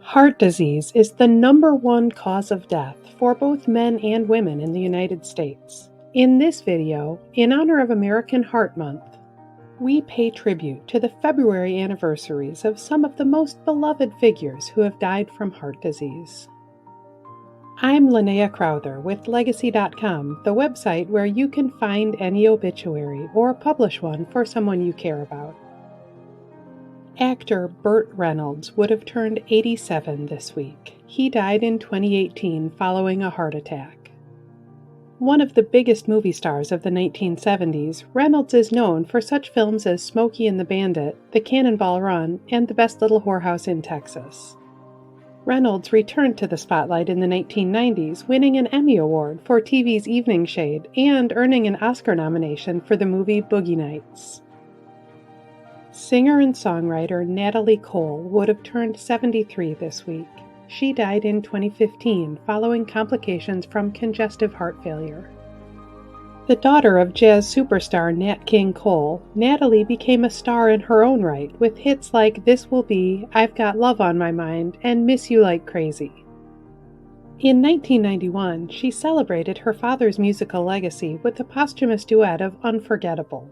Heart disease is the #1 cause of death for both men and women in the United States. In this video, in honor of American Heart Month, we pay tribute to the February anniversaries of some of the most beloved figures who have died from heart disease. I'm Linnea Crowther with Legacy.com, the website where you can find any obituary or publish one for someone you care about. Actor Burt Reynolds would have turned 87 this week. He died in 2018 following a heart attack. One of the biggest movie stars of the 1970s, Reynolds is known for such films as Smokey and the Bandit, The Cannonball Run, and The Best Little Whorehouse in Texas. Reynolds returned to the spotlight in the 1990s, winning an Emmy Award for TV's Evening Shade and earning an Oscar nomination for the movie Boogie Nights. Singer and songwriter Natalie Cole would have turned 73 this week. She died in 2015 following complications from congestive heart failure. The daughter of jazz superstar Nat King Cole, Natalie became a star in her own right with hits like This Will Be, I've Got Love on My Mind, and Miss You Like Crazy. In 1991, she celebrated her father's musical legacy with the posthumous duet of Unforgettable.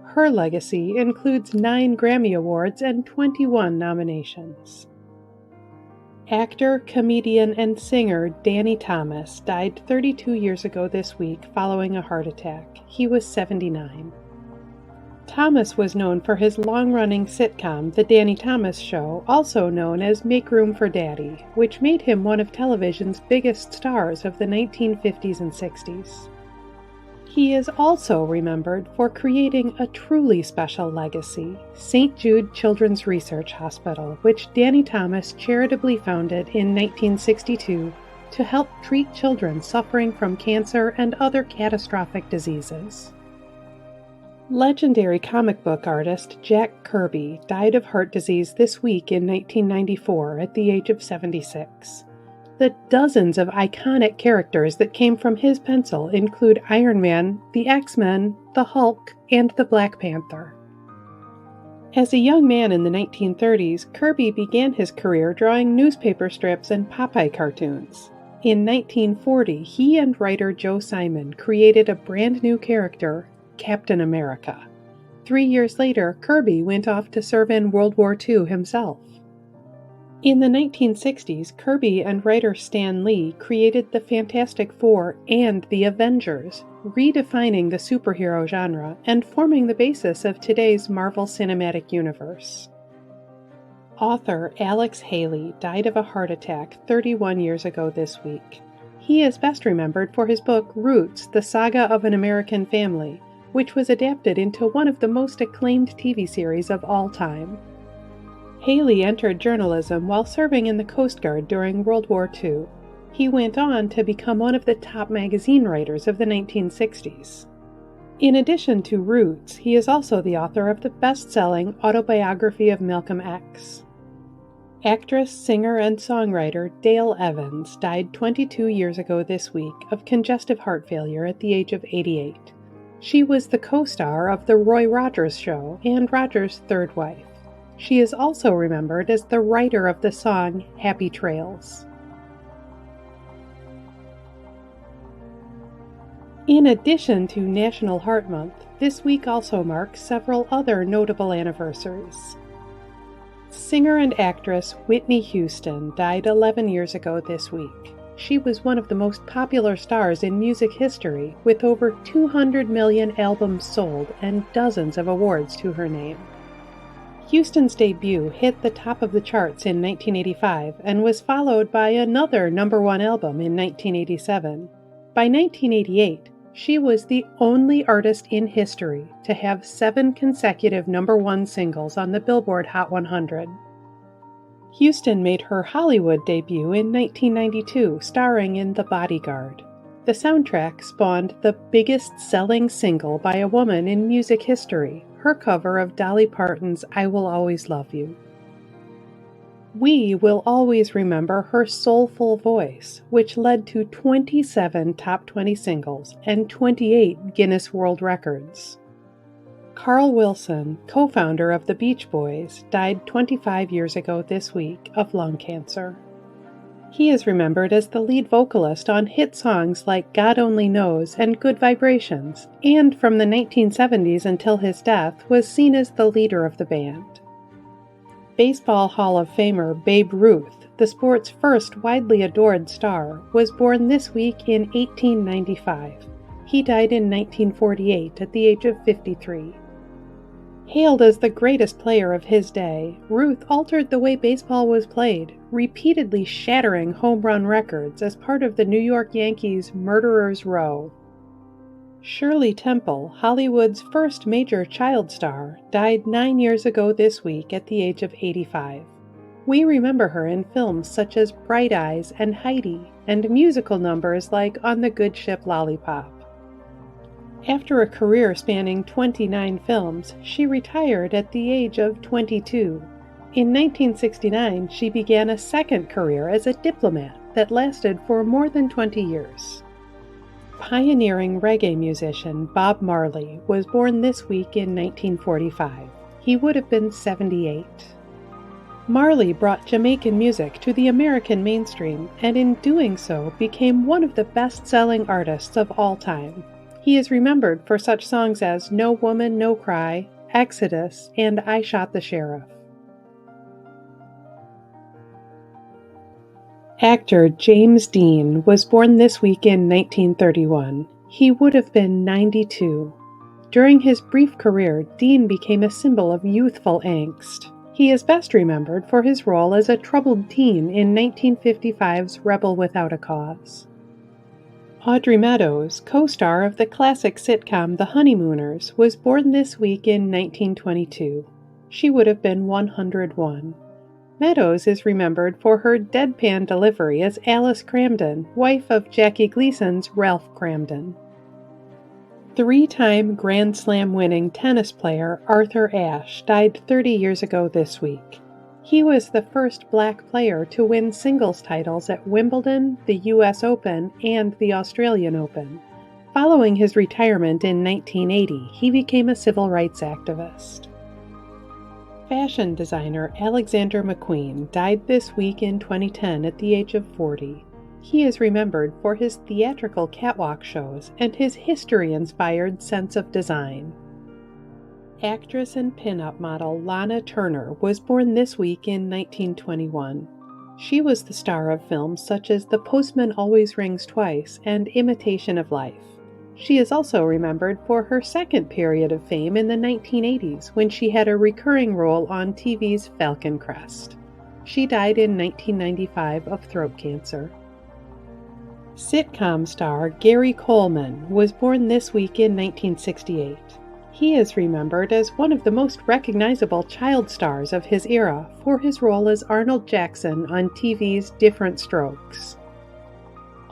Her legacy includes 9 Grammy Awards and 21 nominations. Actor, comedian, and singer Danny Thomas died 32 years ago this week following a heart attack. He was 79. Thomas was known for his long-running sitcom, The Danny Thomas Show, also known as Make Room for Daddy, which made him one of television's biggest stars of the 1950s and 60s. He is also remembered for creating a truly special legacy, St. Jude Children's Research Hospital, which Danny Thomas charitably founded in 1962 to help treat children suffering from cancer and other catastrophic diseases. Legendary comic book artist Jack Kirby died of heart disease this week in 1994 at the age of 76. The dozens of iconic characters that came from his pencil include Iron Man, the X-Men, the Hulk, and the Black Panther. As a young man in the 1930s, Kirby began his career drawing newspaper strips and Popeye cartoons. In 1940, he and writer Joe Simon created a brand new character, Captain America. 3 years later, Kirby went off to serve in World War II himself. In the 1960s, Kirby and writer Stan Lee created the Fantastic Four and the Avengers, redefining the superhero genre and forming the basis of today's Marvel Cinematic Universe. Author Alex Haley died of a heart attack 31 years ago this week. He is best remembered for his book Roots, The Saga of an American Family, which was adapted into one of the most acclaimed TV series of all time. Haley entered journalism while serving in the Coast Guard during World War II. He went on to become one of the top magazine writers of the 1960s. In addition to Roots, he is also the author of the best-selling autobiography of Malcolm X. Actress, singer, and songwriter Dale Evans died 22 years ago this week of congestive heart failure at the age of 88. She was the co-star of The Roy Rogers Show and Rogers' third wife. She is also remembered as the writer of the song Happy Trails. In addition to National Heart Month, this week also marks several other notable anniversaries. Singer and actress Whitney Houston died 11 years ago this week. She was one of the most popular stars in music history, with over 200 million albums sold and dozens of awards to her name. Houston's debut hit the top of the charts in 1985 and was followed by another #1 album in 1987. By 1988, she was the only artist in history to have 7 consecutive #1 singles on the Billboard Hot 100. Houston made her Hollywood debut in 1992, starring in The Bodyguard. The soundtrack spawned the biggest-selling single by a woman in music history, her cover of Dolly Parton's I Will Always Love You. We will always remember her soulful voice, which led to 27 top 20 singles and 28 Guinness World Records. Carl Wilson, co-founder of the Beach Boys, died 25 years ago this week of lung cancer. He is remembered as the lead vocalist on hit songs like God Only Knows and Good Vibrations, and from the 1970s until his death was seen as the leader of the band. Baseball Hall of Famer Babe Ruth, the sport's first widely adored star, was born this week in 1895. He died in 1948 at the age of 53. Hailed as the greatest player of his day, Ruth altered the way baseball was played, repeatedly shattering home run records as part of the New York Yankees' Murderers Row. Shirley Temple, Hollywood's first major child star, died 9 years ago this week at the age of 85. We remember her in films such as Bright Eyes and Heidi, and musical numbers like On the Good Ship Lollipop. After a career spanning 29 films, she retired at the age of 22. In 1969, she began a second career as a diplomat that lasted for more than 20 years. Pioneering reggae musician Bob Marley was born this week in 1945. He would have been 78. Marley brought Jamaican music to the American mainstream, and in doing so became one of the best-selling artists of all time. He is remembered for such songs as No Woman, No Cry, Exodus, and I Shot the Sheriff. Actor James Dean was born this week in 1931. He would have been 92. During his brief career, Dean became a symbol of youthful angst. He is best remembered for his role as a troubled teen in 1955's Rebel Without a Cause. Audrey Meadows, co-star of the classic sitcom The Honeymooners, was born this week in 1922. She would have been 101. Meadows is remembered for her deadpan delivery as Alice Cramden, wife of Jackie Gleason's Ralph Cramden. Three-time Grand Slam winning tennis player Arthur Ashe died 30 years ago this week. He was the first black player to win singles titles at Wimbledon, the US Open, and the Australian Open. Following his retirement in 1980, he became a civil rights activist. Fashion designer Alexander McQueen died this week in 2010 at the age of 40. He is remembered for his theatrical catwalk shows and his history-inspired sense of design. Actress and pin-up model Lana Turner was born this week in 1921. She was the star of films such as The Postman Always Rings Twice and Imitation of Life. She is also remembered for her second period of fame in the 1980s when she had a recurring role on TV's Falcon Crest. She died in 1995 of throat cancer. Sitcom star Gary Coleman was born this week in 1968. He is remembered as one of the most recognizable child stars of his era for his role as Arnold Jackson on TV's Diff'rent Strokes.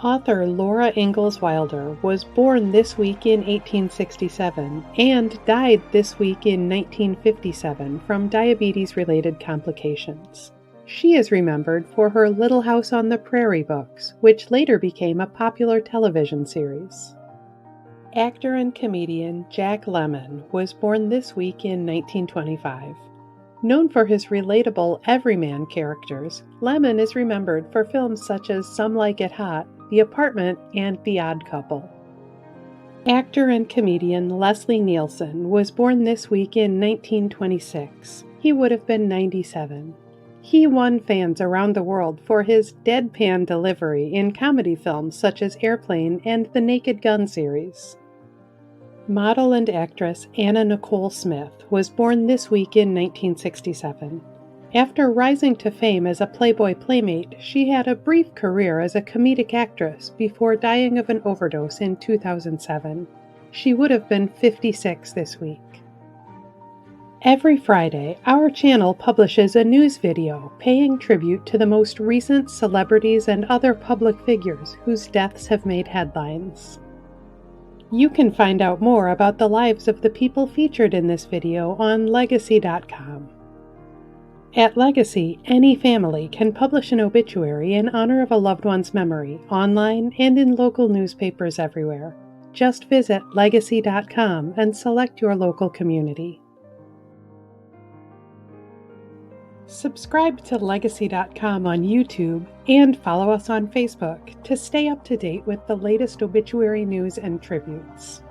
Author Laura Ingalls Wilder was born this week in 1867 and died this week in 1957 from diabetes-related complications. She is remembered for her Little House on the Prairie books, which later became a popular television series. Actor and comedian Jack Lemmon was born this week in 1925. Known for his relatable everyman characters, Lemmon is remembered for films such as Some Like It Hot, The Apartment, and The Odd Couple. Actor and comedian Leslie Nielsen was born this week in 1926. He would have been 97. He won fans around the world for his deadpan delivery in comedy films such as Airplane and the Naked Gun series. Model and actress Anna Nicole Smith was born this week in 1967. After rising to fame as a Playboy playmate, she had a brief career as a comedic actress before dying of an overdose in 2007. She would have been 56 this week. Every Friday, our channel publishes a news video paying tribute to the most recent celebrities and other public figures whose deaths have made headlines. You can find out more about the lives of the people featured in this video on Legacy.com. At Legacy, any family can publish an obituary in honor of a loved one's memory, online and in local newspapers everywhere. Just visit Legacy.com and select your local community. Subscribe to Legacy.com on YouTube and follow us on Facebook to stay up to date with the latest obituary news and tributes.